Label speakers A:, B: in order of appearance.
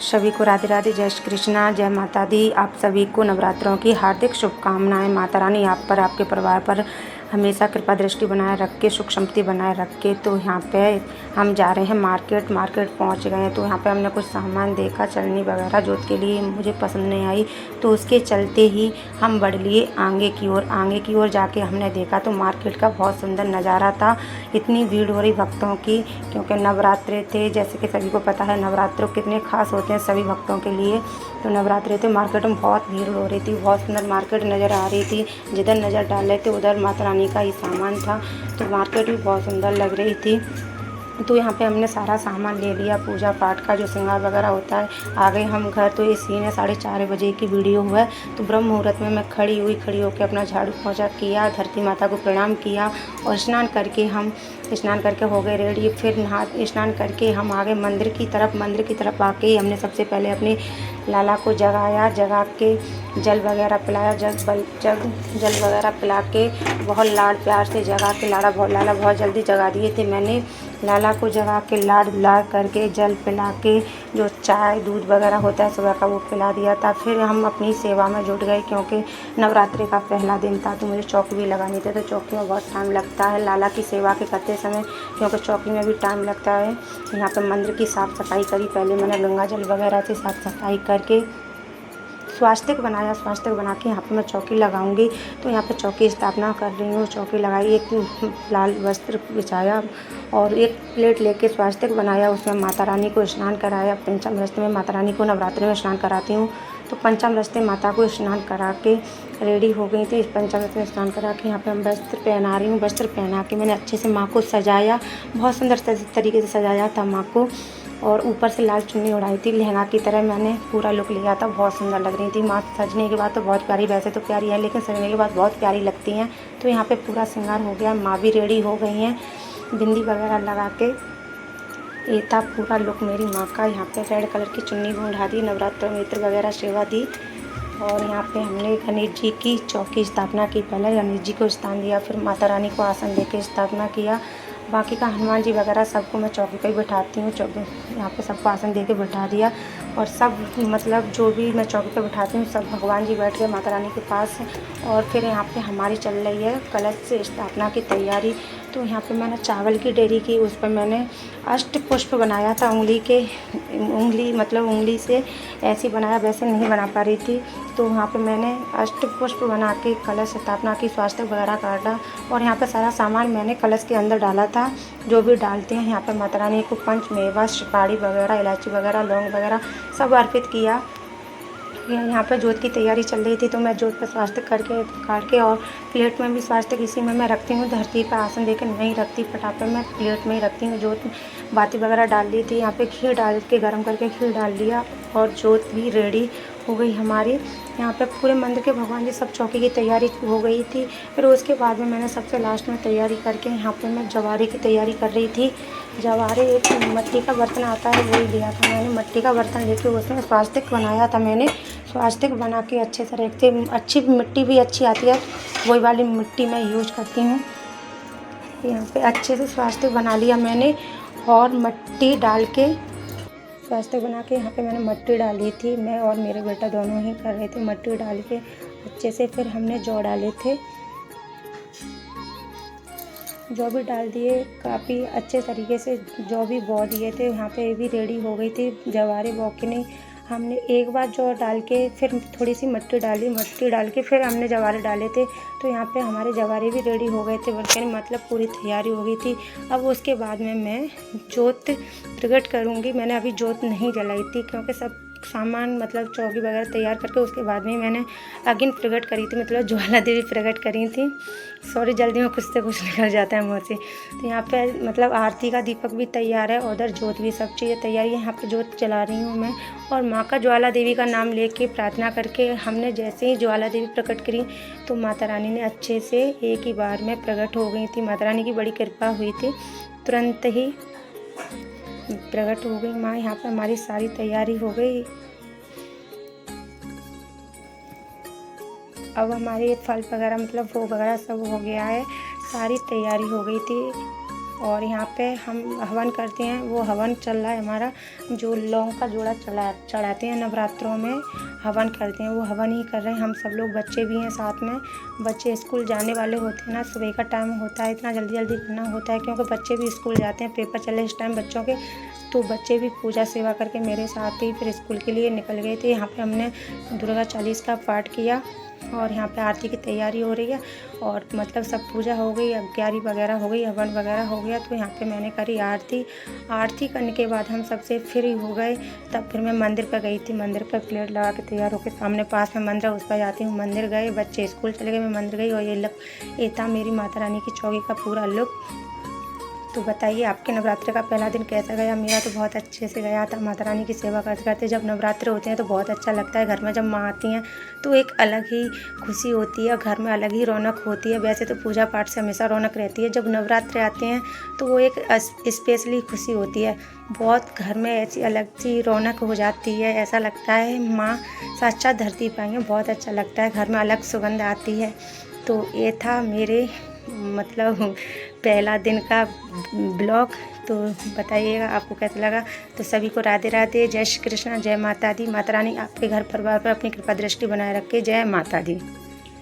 A: सभी को राधे राधे, जय श्री कृष्णा, जय माता दी। आप सभी को नवरात्रों की हार्दिक शुभकामनाएं। माता रानी आप पर, आपके परिवार पर हमेशा कृपा दृष्टि बनाए रख के, सुख शांति बनाए रख के। तो यहाँ पे हम जा रहे हैं मार्केट पहुँच गए हैं। तो यहाँ पे हमने कुछ सामान देखा, चलनी वगैरह जोत के लिए, मुझे पसंद नहीं आई। तो उसके चलते ही हम बढ़ लिए आगे की ओर जाके हमने देखा तो मार्केट का बहुत सुंदर नज़ारा था। इतनी भीड़ हो रही भक्तों की, क्योंकि नवरात्रे थे। जैसे कि सभी को पता है नवरात्रों कितने खास होते हैं सभी भक्तों के लिए। तो नवरात्रे थे, मार्केट में बहुत भीड़ हो रही थी, बहुत सुंदर मार्केट नज़र आ रही थी। जिधर नज़र डाल रहे थे उधर माता रानी का ही सामान था। तो मार्केट भी बहुत सुंदर लग रही थी। तो यहाँ पे हमने सारा सामान ले लिया, पूजा पाठ का जो श्रृंगार वगैरह होता है। आ गए हम घर। तो ये सीन है 4:30 बजे की वीडियो हुआ है। तो ब्रह्म मुहूर्त में मैं खड़ी होकर अपना झाड़ू पोछा किया, धरती माता को प्रणाम किया और स्नान करके हो गए रेडी। फिर स्नान करके हम आ गए मंदिर की तरफ आके ही हमने सबसे पहले अपने लाला को जगा के जल वगैरह पिलाया। जल वगैरह पिला के बहुत लाड प्यार से जगा के लाला बहुत जल्दी जगा दिए थे। मैंने लाला को जगा के लाड करके जल पिला के जो चाय दूध वगैरह होता है सुबह का वो पिला दिया था। फिर हम अपनी सेवा में जुट गए, क्योंकि नवरात्रि का पहला दिन था। तो मुझे चौकी भी लगानी थी। तो चौकी में बहुत टाइम लगता है लाला की सेवा के करते समय, क्योंकि चौकी में भी टाइम लगता है। यहाँ पर मंदिर की साफ़ सफाई करी। पहले मैंने गंगा जल वगैरह से साफ़ सफाई करके स्वास्तिक बना के यहाँ पे मैं चौकी लगाऊंगी। तो यहाँ पे चौकी स्थापना कर रही हूँ। चौकी लगाई, एक लाल वस्त्र बिछाया और एक प्लेट लेके स्वास्तिक बनाया। उसमें माता रानी को स्नान कराया। पंचम रस्ते में माता रानी को नवरात्रि में स्नान कराती हूँ। तो पंचम रस्ते माता को स्नान करा के रेडी हो गई थी। पंचम रस्ते में स्नान करा के यहाँ पे हम वस्त्र पहना रही हूँ। वस्त्र पहना के मैंने अच्छे से माँ को सजाया, बहुत सुंदर तरीके से सजाया था माँ को। और ऊपर से लाल चुन्नी उड़ाई थी, लहंगा की तरह मैंने पूरा लुक लिया था। बहुत सुंदर लग रही थी माँ। सजने के बाद तो बहुत प्यारी, वैसे तो प्यारी है लेकिन सजने के बाद बहुत प्यारी लगती हैं। तो यहाँ पे पूरा श्रृंगार हो गया, माँ भी रेडी हो गई हैं बिंदी वगैरह लगा के। ये था पूरा लुक मेरी माँ का। यहाँ पे रेड कलर की चुन्नी भी उड़ा दी, नवरात्र में इत्र वगैरह सेवा दी। और यहाँ पे हमने गणेश जी की चौकी स्थापना की। पहले गणेश जी को स्थान दिया, फिर माता रानी को आसन देके स्थापना किया। बाकी का हनुमान जी वगैरह सबको मैं चौकी पर ही बैठाती हूँ। यहाँ पे सबको आसन दे के बैठा दिया। और सब मतलब जो भी मैं चौकी पे बैठाती हूँ सब भगवान जी बैठ गए माता रानी के पास। और फिर यहाँ पे हमारी चल रही है कलश से स्थापना की तैयारी। तो यहाँ पे मैंने चावल की डेरी की, उस पर मैंने अष्ट पुष्प बनाया था। उंगली से ऐसी बनाया, वैसे नहीं बना पा रही थी। तो यहाँ पे मैंने अष्ट पुष्प बना के कलश स्थापना की, स्वास्तिक वगैरह काटा। और यहाँ पे सारा सामान मैंने कलश के अंदर डाला था, जो भी डालते हैं। यहाँ पे माता रानी को पंच मेवा, सुपारी वगैरह, इलायची वगैरह, लौंग वगैरह सब अर्पित किया। यहाँ पे जोत की तैयारी चल रही थी। तो मैं जोत पर स्वास्तिक काट के और प्लेट में भी स्वास्तिक इसी में मैं रखती हूँ। धरती पर आसन देकर नहीं रखती, पटापे में प्लेट में ही रखती हूँ। जोत बाती वगैरह डाल दी थी। यहाँ पे घी डाल के गर्म करके घी डाल दिया और जोत भी रेडी हो गई हमारी। यहाँ पे पूरे मंदिर के भगवान जी सब चौकी की तैयारी हो गई थी। फिर उसके बाद में मैंने सबसे लास्ट में तैयारी करके यहाँ पे मैं जवारे की तैयारी कर रही थी। जवारे एक मिट्टी का बर्तन आता है, वही लिया था मैंने। मिट्टी का बर्तन लेके उसमें स्वास्तिक बनाया था मैंने। स्वास्तिक बना के अच्छे से रखते, अच्छी मिट्टी भी अच्छी आती है, वही वाली मिट्टी मैं यूज करती हूँ। यहाँ पे अच्छे से स्वास्तिक बना लिया मैंने और मिट्टी डाल के स्वास्तिक बना के यहाँ पे मैंने मिट्टी डाली थी। मैं और मेरे बेटा दोनों ही कर रहे थे। मिट्टी डाल के अच्छे से फिर हमने जौ डाले थे, जौ भी डाल दिए काफ़ी अच्छे तरीके से। जौ भी बो दिए थे। यहाँ पे भी रेडी हो गई थी जवारे बो के। नहीं, हमने एक बार जौ डाल के फिर थोड़ी सी मिट्टी डाल के फिर हमने जवारे डाले थे। तो यहाँ पे हमारे जवारे भी रेडी हो गए थे, बल्कि मतलब पूरी तैयारी हो गई थी। अब उसके बाद में मैं जोत प्रकट करूँगी। मैंने अभी जोत नहीं जलाई थी, क्योंकि सब सामान मतलब चौकी वगैरह तैयार करके उसके बाद में मैंने अग्नि प्रकट करी थी, मतलब ज्वाला देवी प्रकट करी थी। सॉरी, जल्दी में कुछ से कुछ निकल जाता है मुँह से। तो यहाँ पे मतलब आरती का दीपक भी तैयार है, उधर जोत भी, सब चीज़ें तैयार है। यहाँ पे जोत जला रही हूँ मैं और माँ का ज्वाला देवी का नाम लेके प्रार्थना करके हमने जैसे ही ज्वाला देवी प्रकट करी तो माता रानी ने अच्छे से एक ही बार में प्रकट हो गई थी। माता रानी की बड़ी कृपा हुई थी, तुरंत ही प्रकट हो गई माँ। यहाँ पे हमारी सारी तैयारी हो गई। अब हमारे फल वगैरह मतलब भोग वगैरह सब हो गया है, सारी तैयारी हो गई थी। और यहाँ पे हम हवन करते हैं। वो हवन चल रहा है हमारा, जो लौंग का जोड़ा चढ़ाते हैं नवरात्रों में, हवन करते हैं, वो हवन ही कर रहे हैं हम सब लोग। बच्चे भी हैं साथ में, बच्चे स्कूल जाने वाले होते हैं ना, सुबह का टाइम होता है, इतना जल्दी जल्दी करना होता है क्योंकि बच्चे भी स्कूल जाते हैं, पेपर चले इस टाइम बच्चों के, तो बच्चे भी पूजा सेवा करके मेरे साथ ही फिर स्कूल के लिए निकल गए थे। यहाँ पे हमने दुर्गा चालीस का पाठ किया और यहाँ पे आरती की तैयारी हो रही है और मतलब सब पूजा हो गई, अग्यारी वगैरह हो गई, हवन वगैरह हो गया। तो यहाँ पे मैंने करी आरती करने के बाद हम सबसे फ्री हो गए। तब फिर मैं मंदिर पर गई थी, मंदिर पर प्लेट लगा के तैयार होकर सामने पास में मंदिर है, उस पर जाती हूँ। मंदिर गए, बच्चे स्कूल चले गए, मैं मंदिर गई और ये था मेरी माता रानी की चौकी का पूरा लुक। तो बताइए आपके नवरात्रि का पहला दिन कैसा गया? मेरा तो बहुत अच्छे से गया था। माता रानी की सेवा करते करते जब नवरात्रि होते हैं तो बहुत अच्छा लगता है। घर में जब माँ आती हैं तो एक अलग ही खुशी होती है, घर में अलग ही रौनक होती है। वैसे तो पूजा पाठ से हमेशा रौनक रहती है, जब नवरात्रि आते हैं तो वो एक स्पेशली खुशी होती है। बहुत घर में ऐसी अलग सी रौनक हो जाती है, ऐसा लगता है माँ साक्षात धरती पर आई हैं, बहुत अच्छा लगता है, घर में अलग सुगंध आती है। तो ये था मेरे मतलब पहला दिन का ब्लॉग। तो बताइएगा आपको कैसा लगा। तो सभी को राधे राधे, जय श्री कृष्णा, जय माता दी। माता रानी आपके घर परिवार पर अपनी कृपा दृष्टि बनाए रखे। जय माता दी।